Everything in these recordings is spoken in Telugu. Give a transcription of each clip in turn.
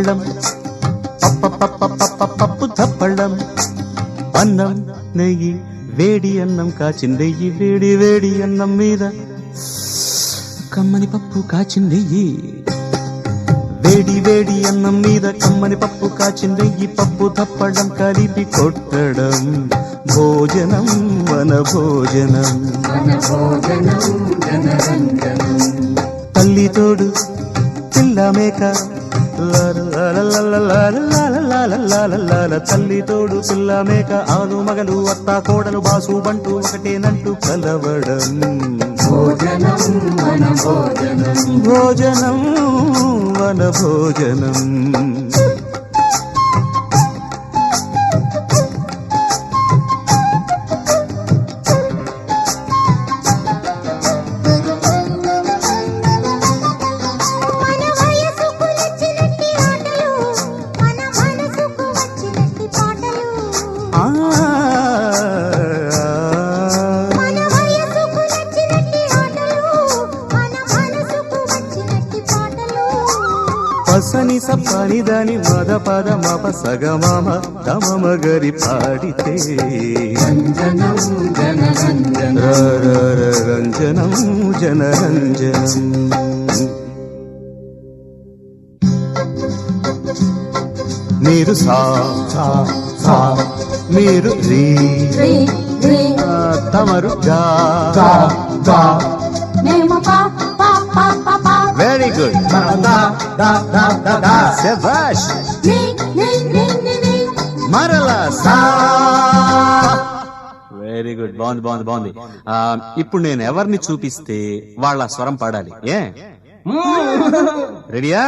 తప్పళ్ళం పప్పు తప్పళ్ళం అన్నం నెయ్యి వేడి అన్నం కాచిందెయ్యి వేడి వేడి అన్నం మీద కమ్మని పప్పు కాచిందెయ్యి వేడి వేడి అన్నం మీద కమ్మని పప్పు కాచిందెయ్యి పప్పు తప్పడం కలిపి కొట్టడం భోజనం మన భోజనం తల్లి తోడు పిల్ల మేక తల్లి తోడు పిల్ల మేక ఆలు మగలు అత్త కోడలు బాసు బంటూ ఒకటేనంటూ కలవడం భోజనం వన భోజనం పసని సప్పని దాని మద పద మప సగమామ దమమ గరి పాడితే రంజనం జనరంజనం మీరు సా మీరు రీ తమరు గా వెరీ గుడ్ శభాష్ మరలా సా వెరీ గుడ్ బాగుంది ఇప్పుడు నేను ఎవరిని చూపిస్తే వాళ్ళ స్వరం పాడాలి ఏ రెడీయా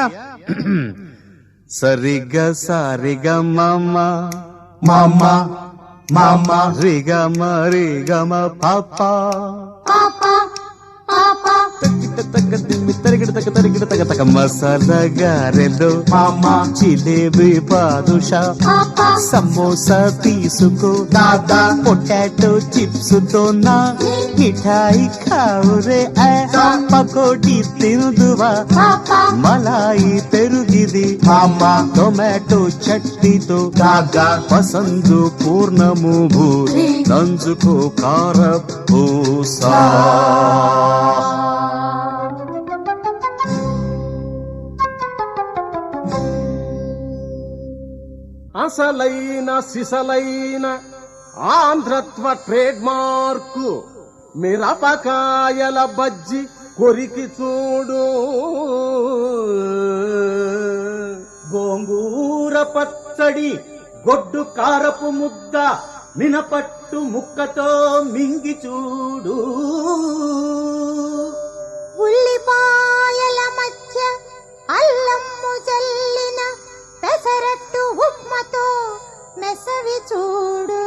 సరిగ సారిగ మమ మమ మమ రిగమ రిగమ పాప మసాలా గారెలో జిలేబీ బాదుషా సమోసా తీసుకో దాదా పొటాటో చిప్స్ తో నా మిఠాయి ఖావురే పకోడీ తినుదువా మలాయి పెరుగిది టొమాటో చట్నీతో దాదా పసందు పూర్ణము భూ నంజుకో కార పూసా అసలైన సిసలైన ఆంధ్రత్వ ట్రేడ్ మార్కు మిరపకాయల బజ్జి కొరికి చూడు గోంగూర పచ్చడి గొడ్డు కారపు ముద్ద మినపట్టు ముక్కతో మింగి చూడు ఉల్లిపాయల మధ్య అల్లము జల్లిన పెసరట్టు ఉప్మతో మెసవి చూడు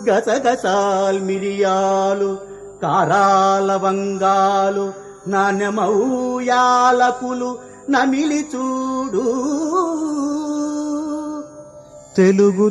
గసగసాల్ మిరియాలు కారాల వంగాలు నాణ్యమౌ యాలకులు నమిలి చూడు తెలుగు